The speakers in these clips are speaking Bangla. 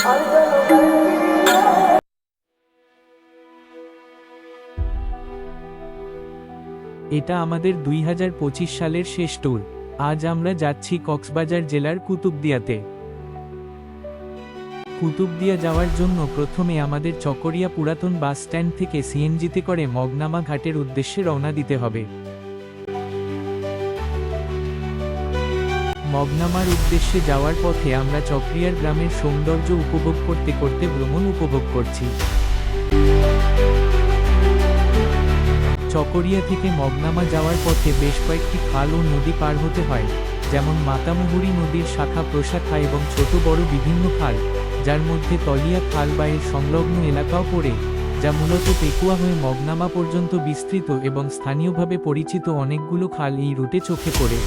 এটা আমাদের 2025 সালের শেষ ট্যুর। আজ আমরা যাচ্ছি কক্সবাজার জেলার কুতুবদিয়াতে। কুতুবদিয়া যাওয়ার জন্য প্রথমে আমাদের চকরিয়া পুরাতন বাস স্ট্যান্ড থেকে সিএনজিতে করে মগনামা ঘাটের উদ্দেশ্যে রওনা দিতে হবে। মগনামার উদ্দেশ্যে যাওয়ার পথে আমরা চকরিয়ার গ্রামের সৌন্দর্য উপভোগ করতে করতে ভ্রমণ উপভোগ করছি। চকরিয়া থেকে মগনামা যাওয়ার পথে বেশ কয়েকটি খাল ও নদী পার হতে হয়, যেমন মাতামুহুরী নদীর শাখা প্রশাখা এবং ছোট বড় বিভিন্ন খাল, যার মধ্যে তলিয়া খাল বা এর সংলগ্ন এলাকাও পড়ে, যা মূলত পেকুয়া হয়ে মগনামা পর্যন্ত বিস্তৃত এবং স্থানীয়ভাবে পরিচিত অনেকগুলো খাল এই রুটে চোখে পড়ে।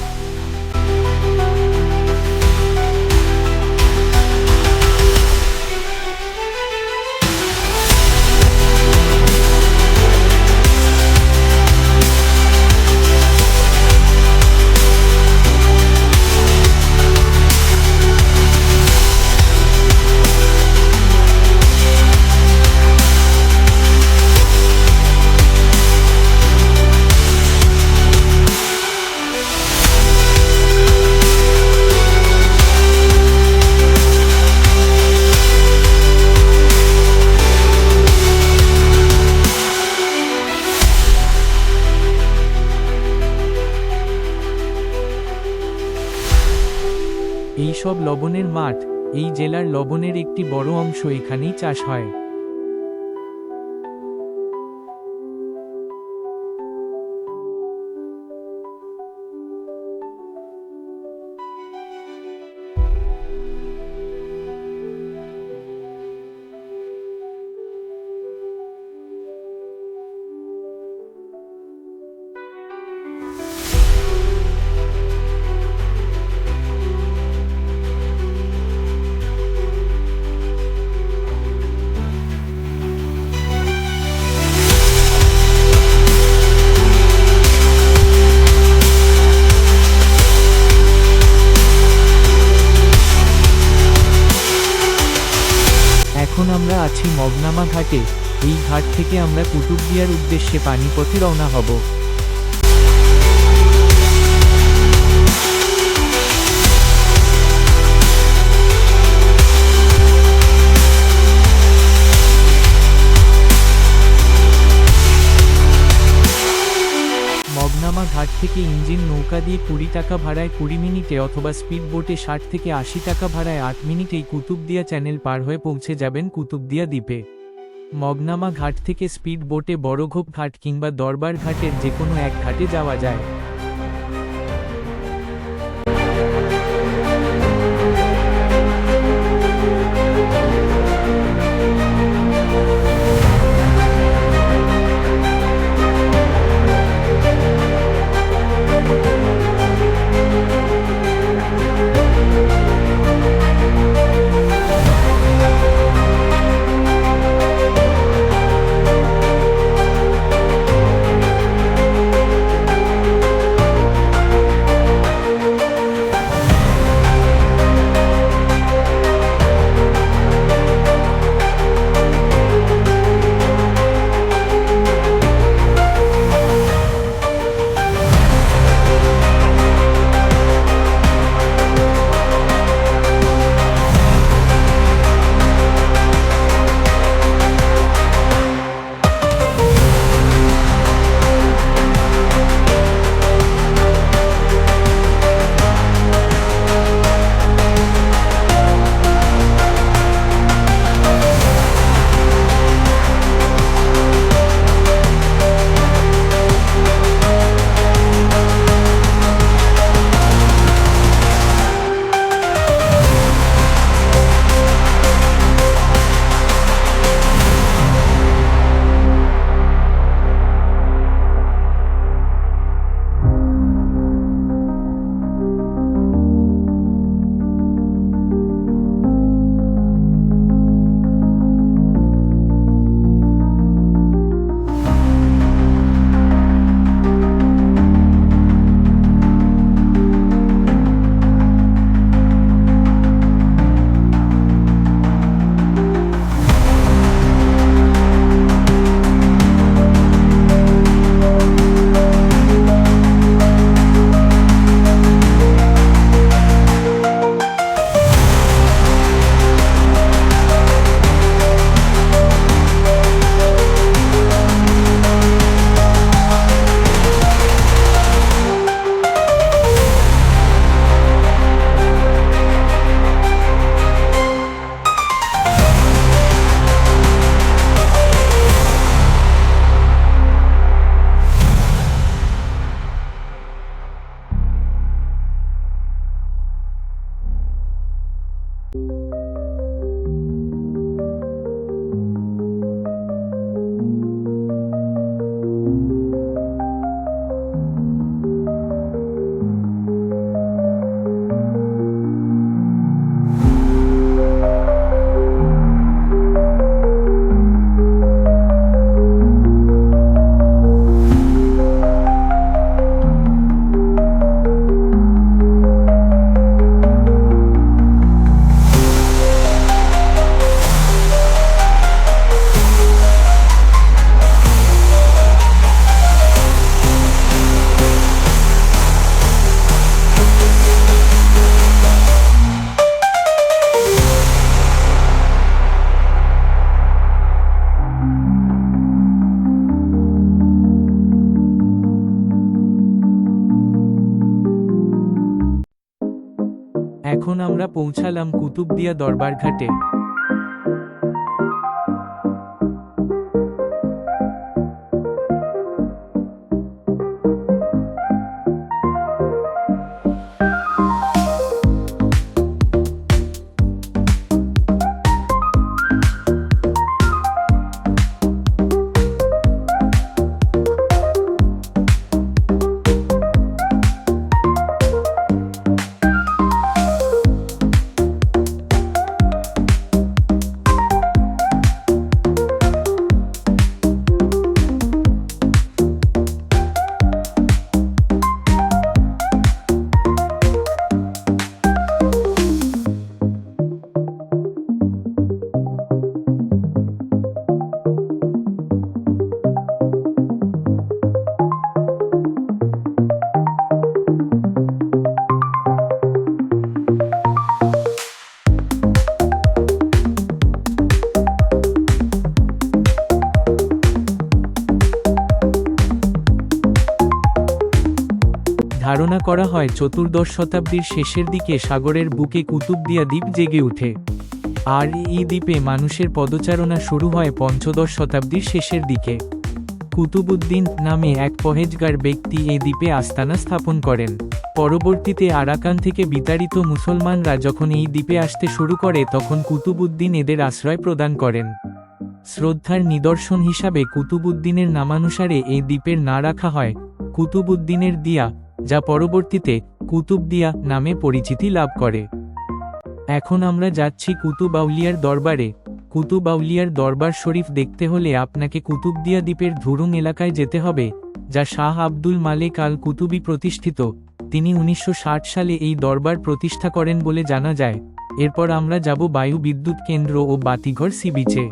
এই সব লবণের মাঠ, এই জেলার লবণের একটি বড় অংশ এখানেই চাষ হয়। এখন আমরা আছি মগনামা ঘাটে। এই ঘাট থেকে আমরা কুতুবদিয়ার উদ্দেশ্যে পানিপথে রওনা হব। মগনামা ঘাট থেকে ইঞ্জিন নৌকা দিয়ে 20 টাকা ভাড়ায় 20 মিনিটে অথবা স্পিড বোটে 60 থেকে 80 টাকা ভাড়ায় 8 মিনিটেই কুতুবদিয়া চ্যানেল পার হয়ে পৌঁছে যাবেন কুতুবদিয়া দ্বীপে। মগনামা ঘাট থেকে স্পিড বোটে বড়ঘোপ ঘাট কিংবা দরবার ঘাটের যেকোনো এক ঘাটে যাওয়া যায়। এখন আমরা পৌঁছালাম কুতুবদিয়া দরবার ঘাটে। ধারণা করা হয় চতুর্দশ শতাব্দীর শেষের দিকে সাগরের বুকে কুতুবদিয়া দ্বীপ জেগে ওঠে, আর এই দ্বীপে মানুষের পদচারণা শুরু হয় পঞ্চদশ শতাব্দীর শেষের দিকে। কুতুবউদ্দিন নামে এক পহেজগার ব্যক্তি এই দ্বীপে আস্তানা স্থাপন করেন। পরবর্তীতে আরাকান থেকে বিতাড়িত মুসলমানরা যখন এই দ্বীপে আসতে শুরু করে তখন কুতুবউদ্দিন এদের আশ্রয় প্রদান করেন। শ্রদ্ধার নিদর্শন হিসাবে কুতুবউদ্দিনের নামানুসারে এই দ্বীপের নাম রাখা হয় কুতুবউদ্দিনের দিয়া, যা পরবর্তীতে কুতুবদিয়া নামে পরিচিতি লাভ করে। এখন আমরা যাচ্ছি কুতুব আউলিয়ার দরবারে। কুতুব আউলিয়ার দরবার শরীফ দেখতে হলে আপনাকে কুতুবদিয়া দ্বীপের ধুরুং এলাকায় যেতে হবে, যা শাহ আব্দুল মালেক আল কুতুবি প্রতিষ্ঠিত। তিনি 1960 সালে এই দরবার প্রতিষ্ঠা করেন বলে জানা যায়। এরপর আমরা যাব বায়ু বিদ্যুৎ কেন্দ্র ও বাতিঘর সি বিচে।